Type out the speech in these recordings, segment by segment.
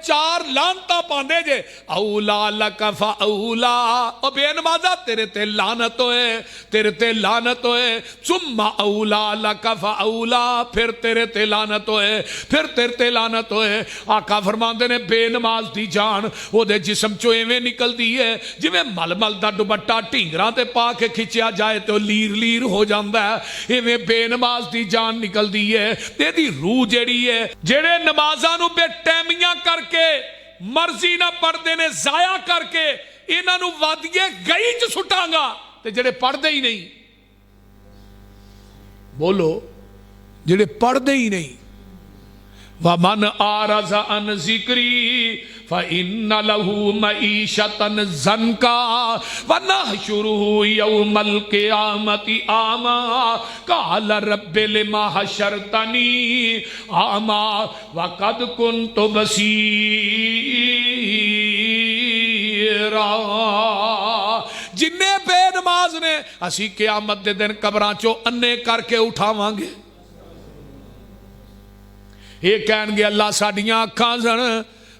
चार लानता पांदे जे OLA लकफा OLA ओ बेनमाजा तेरे ते लानत होए, तेरे ते लानत होए, सुम्मा औला लकफा औला फिर तेरे ते लानत होए, फिर तेरे ते लानत होए। आका फरमांदे ने बेनमाज दी जान ओदे जिस्म चो एवें निकलदी है जिवें मलमल दा दुपट्टा ढींगरां ते पा के खिंचिया जाए तो लीर लीर हो जांदा है, एवें बेनमाज दी जान निकलदी है। तेदी रूह जेड़ी है जेड़े नमाज़ां नूं बेटैमियां करके मर्जी ना पढ़ते ने जाया करके इन्हां नूं वादिए गई च सुटांगा ते जेड़े पढ़ते ही नहीं, बोलो जेड़े पढ़ते ही नहीं। वमन आरज़ अन ज़िक्री फ़इन्न लहू मईशतन ज़न्का वनहशुरुहु यौमल क़ियामति आमा क़ाल रब्बि लिमा हशरतनी आमा वक़द कुन्तु बसीरा। जिन्ने बेनमाज ने असी क़यामत दे दिन कबरां चों अन्ने करके उठावांगे। ये कहणगे अल्लाह साडियां अखां सन।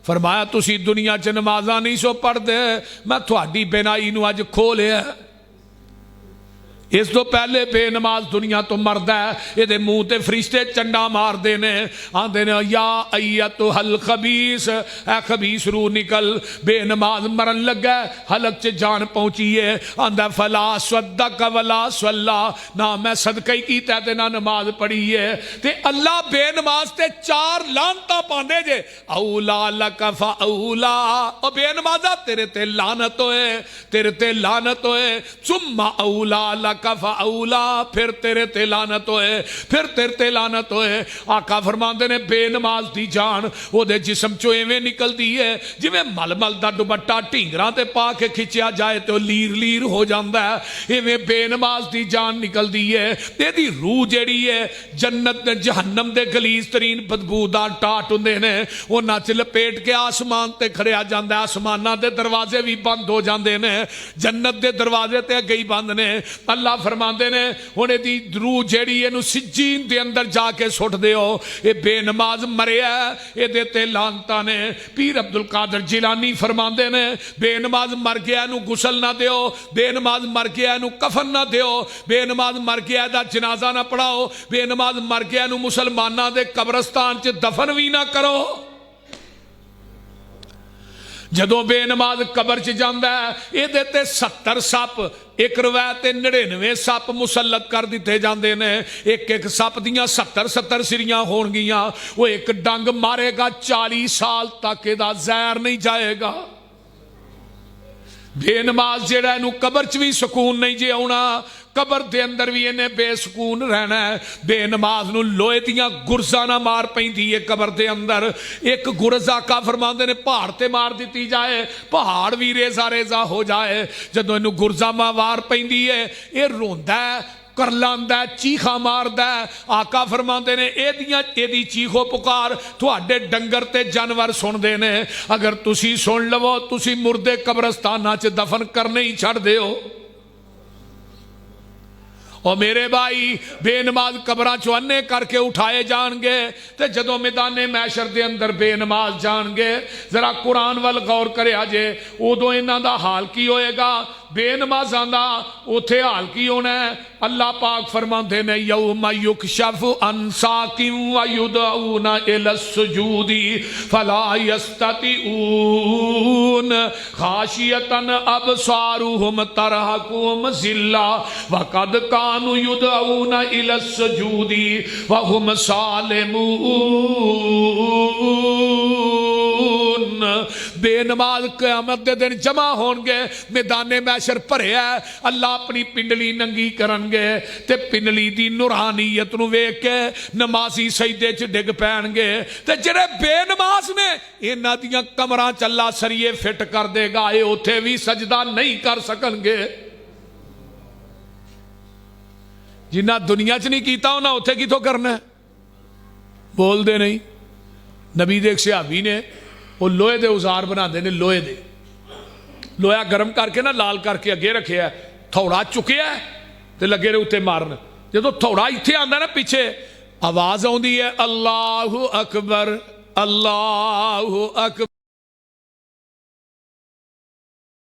फरमाया तुसी दुनिया च नमाज़ां नहीं सो पढ़दे, मैं तुहाडी बेनाई नूं अज खोलिया। इस तो पहले बेनमाज दुनिया तो मरदा है, ये मुंह ते फरिश्ते चंडा मारते ने, आंदे ने या अय्यतुहल खबीस, ऐ खबीस रूह निकल। बेनमाज मरन लगा, हलक च जान पहुंची है, आंदा फला सद्दक वला सल्ला, ना मैं सदका ही कीता ते ना नमाज पढ़ी है। ते अल्लाह बेनमाज ते चार लानता पांदे जे औला लकफा औला ओ बेनमाजा तेरे ते लानत होए, तेरे ते लानत होए, सुम्मा औला कफा औला फिर तेरे ते लानत होए, फिर तेरे ते लानत होए। आका फरमांदे ने बेनमाज दी जान ओदे जिस्म चो एवें निकलदी है जिवें मलमल दा दुपट्टा ढींगरां ते पा के खिंचिया जाए तो लीर लीर हो जांदा है, एवें बेनमाज दी जान निकलदी है। तेदी रूह जेड़ी है जन्नत ते जहन्नम दे गलीज तरीन बदबूदार टाट हुंदे ने, उन्हां च लपेट के आसमान ते खड़िया जांदा है। आसमानां दे दरवाजे भी बंद हो जांदे ने, जन्नत दे दरवाजे ते अगे ही बंद ने। अल्लाह फरमांदे ने हुण इहदी रूह जेड़ी इहनूं सिज्जीन दे अंदर जाके सुट दिओ। ये बेनमाज मरिया, इहदे ते लानतां ने। पीर अब्दुल कादिर जिलानी फरमांदे ने बेनमाज मर गया इहनूं गुसल ना दिओ, बेनमाज मर गया इहनूं कफन ना दिओ, बेनमाज मर गया इहदा जनाजा ना पढ़ाओ, बेनमाज मर गया इहनूं मुसलमानां दे कब्रस्तान च दफन भी ना करो। जदों बेनमाज कबर च जांदा है, इहदे ते 70 सप, एक रवायत 99 सप मुसलत कर दिते जांदे ने। एक एक सप दियां 70 सिरियां होणगियां। वो एक डंग मारेगा 40 साल तक इहदा जहर नहीं जाएगा। बेनमाज जेड़ा इहनूं कबर च भी सुकून नहीं जे आउणा, कबर दे अंदर भी इन्हें बेसकून रहना है। बेनमाज नूं लोहे दियां गुरजा ना मार पैंदी है कबर दे अंदर। एक गुरज आका फरमांदे ने पहाड़ ते मार दिती जाए, पहाड़ भी रेजा रेजा हो जाए। जदों इनू गुरजा मार पैंदी है, ये रोंदा है, करलांदा है, चीखा मारदा है। आका फरमांदे ने एदी चीखो पुकार तुहाडे डंगर ते जानवर सुनदे ने। अगर तुसी सुन लवो तुसी मुर्दे कब्रस्तानां च दफन करने ही छड़ दिओ। और मेरे भाई बेनमाज कबरां चों अन्ने करके उठाए जाएंगे, तो जदों मैदाने मैशर दे अंदर बेनमाज जाएंगे, जरा कुरान वाल गौर करिया जे, उदों इन्हां दा हाल की होएगा, बेनमाजां दा उत्थे हाल की होना है। अल्लाह पाक फरमांदे ने यौम युकशफु अन साकिम व युदऊना इला सुजूदी फला यस्ततिऊन खाशियतन अबसारुहुम तरहकुम जिल्ला वक़द कानु युदऊना इला सुजूदी व हुम सालिमून। बेनमाज क़यामत दे दिन जमा होणगे, मैदाने मैशर भरिया, अल्लाह अपनी पिंडली नंगी करनगे ते पिंडली दी नूरानीयत नूं वेख के नमाजी सजदे च डिग पैणगे। ते जिहड़े बेनमाज ने इन्हां दियां कमरां च अल्लाह सरिये फिट कर देगा, ये उत्थे भी सजदा नहीं कर सकणगे। जिन्हां दुनिया च नहीं कीता उन्हां उत्थे किथों करना है? बोलदे नहीं। नबी दे एक सहाबी ने वो लोहे दे औजार बनाते हैं, लोहे दे लोहा गर्म करके ना लाल करके अगे रखे, थोड़ा चुकया तो लगे उत्ते मारन। जो थोड़ा इत्थे आंदा ना पीछे आवाज आउंदी है अल्लाहु अकबर, अल्लाहु अकबर।